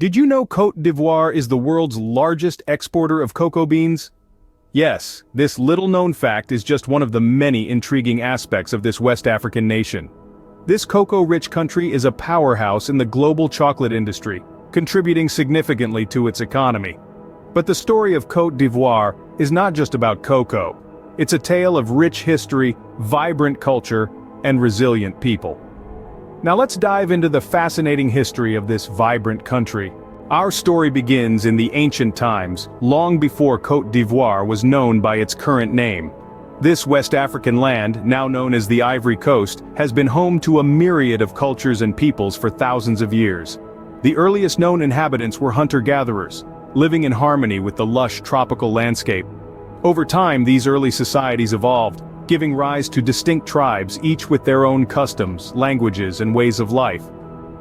Did you know Côte d'Ivoire is the world's largest exporter of cocoa beans? Yes, this little-known fact is just one of the many intriguing aspects of this West African nation. This cocoa-rich country is a powerhouse in the global chocolate industry, contributing significantly to its economy. But the story of Côte d'Ivoire is not just about cocoa. It's a tale of rich history, vibrant culture, and resilient people. Now let's dive into the fascinating history of this vibrant country. Our story begins in the ancient times, long before Côte d'Ivoire was known by its current name. This West African land, now known as the Ivory Coast, has been home to a myriad of cultures and peoples for thousands of years. The earliest known inhabitants were hunter-gatherers, living in harmony with the lush tropical landscape. Over time, these early societies evolved, giving rise to distinct tribes, each with their own customs, languages, and ways of life.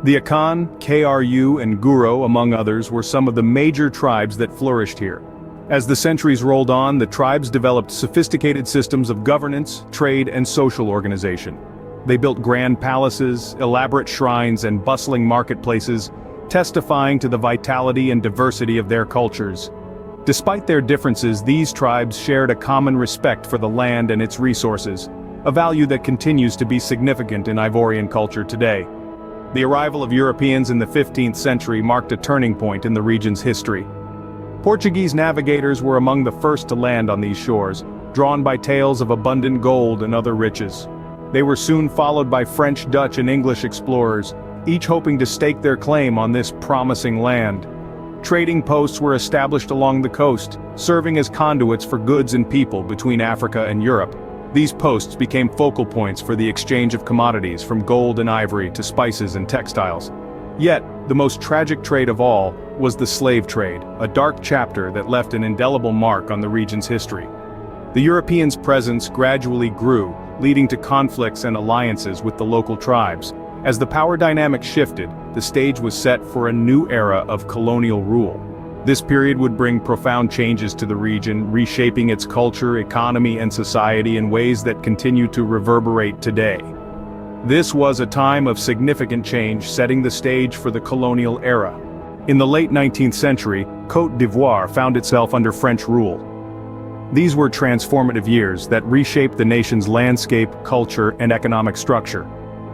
The Akan, Kru, and Guro, among others, were some of the major tribes that flourished here. As the centuries rolled on, the tribes developed sophisticated systems of governance, trade, and social organization. They built grand palaces, elaborate shrines, and bustling marketplaces, testifying to the vitality and diversity of their cultures. Despite their differences, these tribes shared a common respect for the land and its resources, a value that continues to be significant in Ivorian culture today. The arrival of Europeans in the 15th century marked a turning point in the region's history. Portuguese navigators were among the first to land on these shores, drawn by tales of abundant gold and other riches. They were soon followed by French, Dutch, and English explorers, each hoping to stake their claim on this promising land. Trading posts were established along the coast, serving as conduits for goods and people between Africa and Europe. These posts became focal points for the exchange of commodities, from gold and ivory to spices and textiles. Yet, the most tragic trade of all was the slave trade, a dark chapter that left an indelible mark on the region's history. The Europeans' presence gradually grew, leading to conflicts and alliances with the local tribes. As the power dynamic shifted, the stage was set for a new era of colonial rule. This period would bring profound changes to the region, reshaping its culture, economy, and society in ways that continue to reverberate today. This was a time of significant change, setting the stage for the colonial era. In the late 19th century, Côte d'Ivoire found itself under French rule. These were transformative years that reshaped the nation's landscape, culture, and economic structure.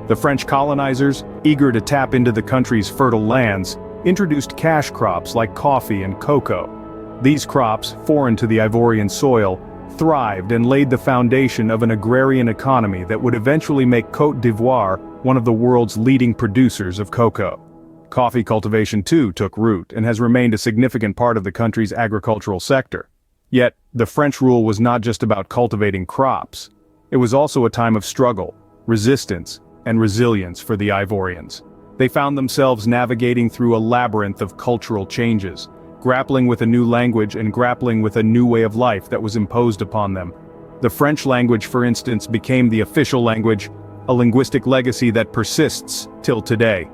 The French colonizers, eager to tap into the country's fertile lands, introduced cash crops like coffee and cocoa. These crops, foreign to the Ivorian soil, thrived and laid the foundation of an agrarian economy that would eventually make Côte d'Ivoire one of the world's leading producers of cocoa. Coffee cultivation too took root and has remained a significant part of the country's agricultural sector. Yet, the French rule was not just about cultivating crops. It was also a time of struggle, resistance, and resilience for the Ivorians. They found themselves navigating through a labyrinth of cultural changes, grappling with a new language and grappling with a new way of life that was imposed upon them. The French language, for instance, became the official language, a linguistic legacy that persists till today.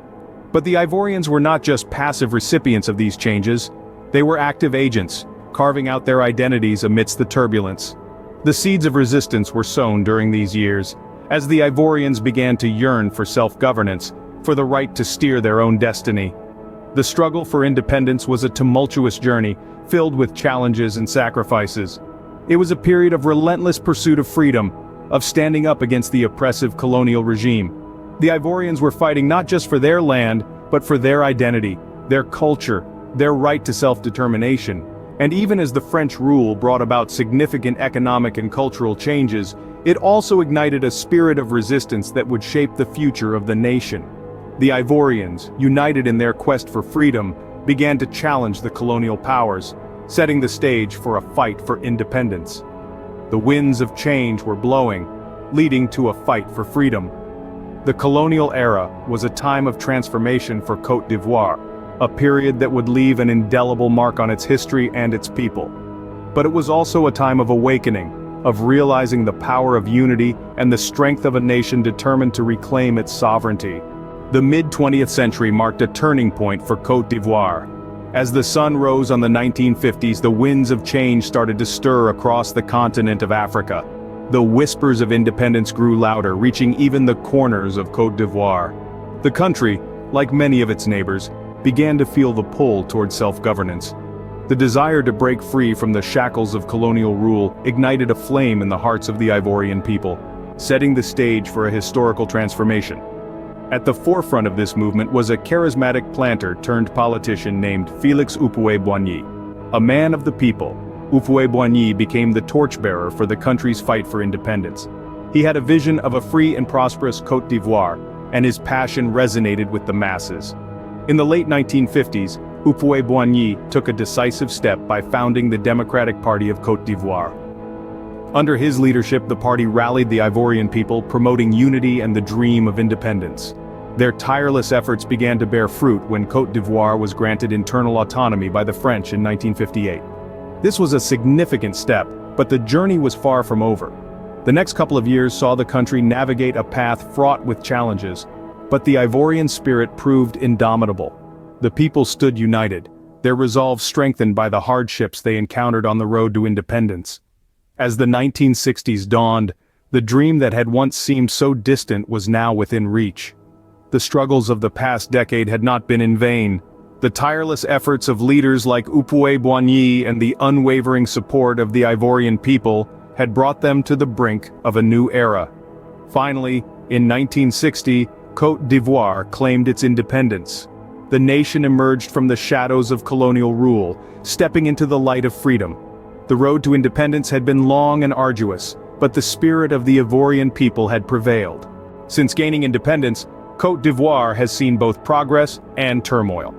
But the Ivorians were not just passive recipients of these changes, they were active agents, carving out their identities amidst the turbulence. The seeds of resistance were sown during these years, as the Ivorians began to yearn for self-governance, for the right to steer their own destiny. The struggle for independence was a tumultuous journey, filled with challenges and sacrifices. It was a period of relentless pursuit of freedom, of standing up against the oppressive colonial regime. The Ivorians were fighting not just for their land, but for their identity, their culture, their right to self-determination. And even as the French rule brought about significant economic and cultural changes, it also ignited a spirit of resistance that would shape the future of the nation. The Ivorians, united in their quest for freedom, began to challenge the colonial powers, setting the stage for a fight for independence. The winds of change were blowing, leading to a fight for freedom. The colonial era was a time of transformation for Côte d'Ivoire, a period that would leave an indelible mark on its history and its people. But it was also a time of awakening, of realizing the power of unity and the strength of a nation determined to reclaim its sovereignty. The mid-20th century marked a turning point for Côte d'Ivoire. As the sun rose on the 1950s, the winds of change started to stir across the continent of Africa. The whispers of independence grew louder, reaching even the corners of Côte d'Ivoire. The country, like many of its neighbors, began to feel the pull toward self-governance. The desire to break free from the shackles of colonial rule ignited a flame in the hearts of the Ivorian people, setting the stage for a historical transformation. At the forefront of this movement was a charismatic planter turned politician named Félix Houphouët-Boigny. A man of the people, Houphouët-Boigny became the torchbearer for the country's fight for independence. He had a vision of a free and prosperous Côte d'Ivoire, and his passion resonated with the masses. In the late 1950s, Houphouët-Boigny took a decisive step by founding the Democratic Party of Côte d'Ivoire. Under his leadership, the party rallied the Ivorian people, promoting unity and the dream of independence. Their tireless efforts began to bear fruit when Côte d'Ivoire was granted internal autonomy by the French in 1958. This was a significant step, but the journey was far from over. The next couple of years saw the country navigate a path fraught with challenges, but the Ivorian spirit proved indomitable. The people stood united, their resolve strengthened by the hardships they encountered on the road to independence. As the 1960s dawned, the dream that had once seemed so distant was now within reach. The struggles of the past decade had not been in vain. The tireless efforts of leaders like Houphouët-Boigny and the unwavering support of the Ivorian people had brought them to the brink of a new era. Finally, in 1960, Côte d'Ivoire claimed its independence. The nation emerged from the shadows of colonial rule, stepping into the light of freedom. The road to independence had been long and arduous, but the spirit of the Ivorian people had prevailed. Since gaining independence, Côte d'Ivoire has seen both progress and turmoil.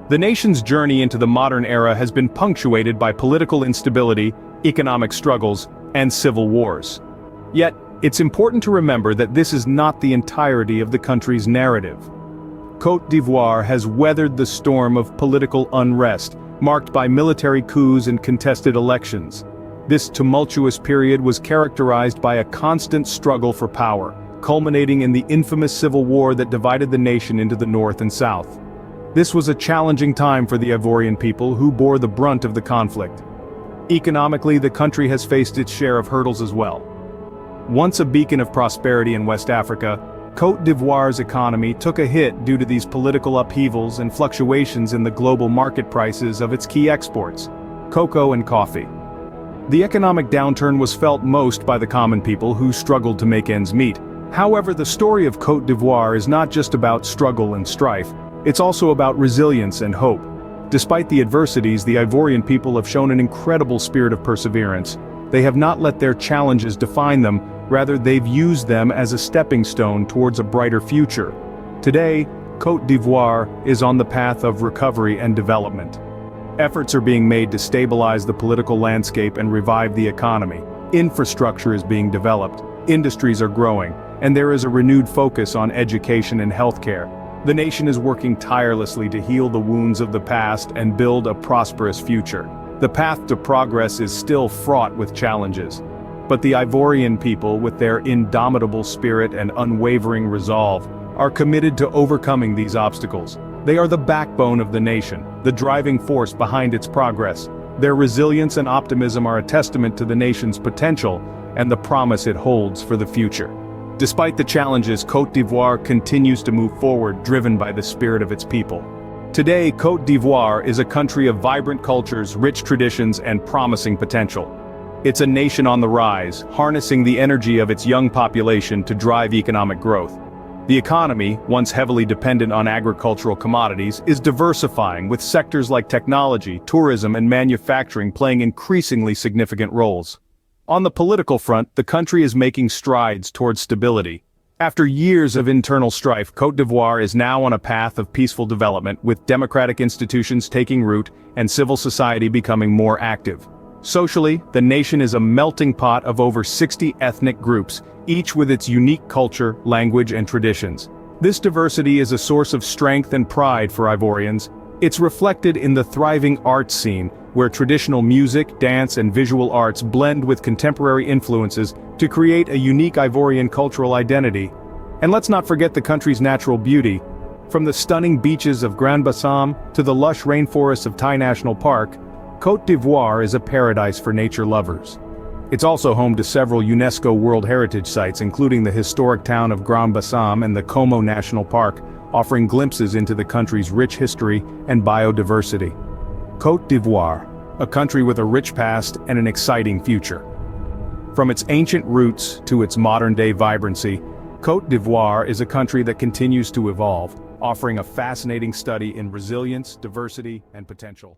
The nation's journey into the modern era has been punctuated by political instability, economic struggles, and civil wars. Yet, it's important to remember that this is not the entirety of the country's narrative. Côte d'Ivoire has weathered the storm of political unrest, marked by military coups and contested elections. This tumultuous period was characterized by a constant struggle for power, culminating in the infamous civil war that divided the nation into the north and south. This was a challenging time for the Ivorian people, who bore the brunt of the conflict. Economically, the country has faced its share of hurdles as well. Once a beacon of prosperity in West Africa, Côte d'Ivoire's economy took a hit due to these political upheavals and fluctuations in the global market prices of its key exports, cocoa and coffee. The economic downturn was felt most by the common people, who struggled to make ends meet. However, the story of Côte d'Ivoire is not just about struggle and strife, it's also about resilience and hope. Despite the adversities, the Ivorian people have shown an incredible spirit of perseverance. They have not let their challenges define them, rather they've used them as a stepping stone towards a brighter future. Today, Côte d'Ivoire is on the path of recovery and development. Efforts are being made to stabilize the political landscape and revive the economy. Infrastructure is being developed, industries are growing, and there is a renewed focus on education and healthcare. The nation is working tirelessly to heal the wounds of the past and build a prosperous future. The path to progress is still fraught with challenges. But the Ivorian people, with their indomitable spirit and unwavering resolve, are committed to overcoming these obstacles. They are the backbone of the nation, the driving force behind its progress. Their resilience and optimism are a testament to the nation's potential and the promise it holds for the future. Despite the challenges, Côte d'Ivoire continues to move forward, driven by the spirit of its people. Today, Côte d'Ivoire is a country of vibrant cultures, rich traditions, and promising potential. It's a nation on the rise, harnessing the energy of its young population to drive economic growth. The economy, once heavily dependent on agricultural commodities, is diversifying, with sectors like technology, tourism, and manufacturing playing increasingly significant roles. On the political front, the country is making strides towards stability. After years of internal strife, Côte d'Ivoire is now on a path of peaceful development, with democratic institutions taking root and civil society becoming more active. Socially, the nation is a melting pot of over 60 ethnic groups, each with its unique culture, language, and traditions. This diversity is a source of strength and pride for Ivorians. It's reflected in the thriving arts scene, where traditional music, dance, and visual arts blend with contemporary influences to create a unique Ivorian cultural identity. And let's not forget the country's natural beauty. From the stunning beaches of Grand-Bassam to the lush rainforests of Taï National Park, Côte d'Ivoire is a paradise for nature lovers. It's also home to several UNESCO World Heritage Sites, including the historic town of Grand-Bassam and the Como National Park, offering glimpses into the country's rich history and biodiversity. Côte d'Ivoire, a country with a rich past and an exciting future. From its ancient roots to its modern-day vibrancy, Côte d'Ivoire is a country that continues to evolve, offering a fascinating study in resilience, diversity, and potential.